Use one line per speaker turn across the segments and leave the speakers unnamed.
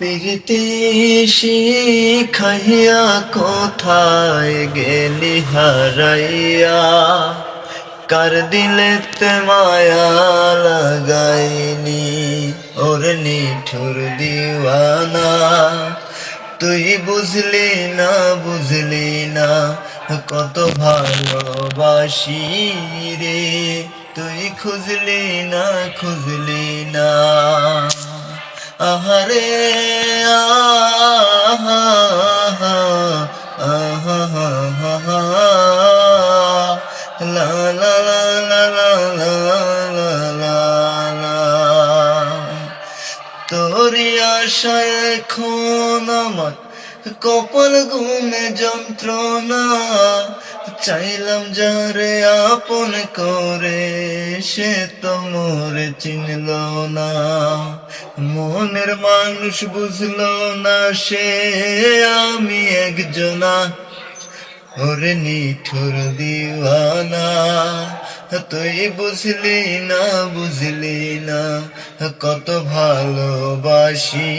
প্রীতি শিখাইয়া কোথায় গেলি হারাইয়া, কার দিলেতে মায়া লাগাইলি ওর নিঠুর দিওয়ানা। তুই বুঝলি না বুঝলি না কত ভালোবাসি রে, তুই খুঁজলি না খুঁজলি না। আহারে আহা আহা আহা লা লা লা লা লা লা লা লা। তোরি আশায় এখন আমার কপাল গুনে যন্ত্রণা, চাইলাম যারে আপন করে সে তো মোরে চিনল না। মনের মানুষ বুঝলো না সে আমি একজনা, ওরে নিঠুর দিওয়ানা। তুই বুঝলি না বুঝলি না কত ভালোবাসি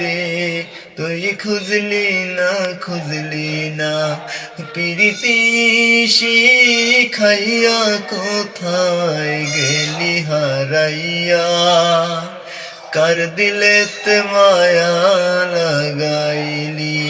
রে, তুই খুঁজলি না খুঁজলি না। প্রীতি শিখাইয়া কোথায় গেলি হারাইয়া, কার দিলেতে মায়া লাগাইলি।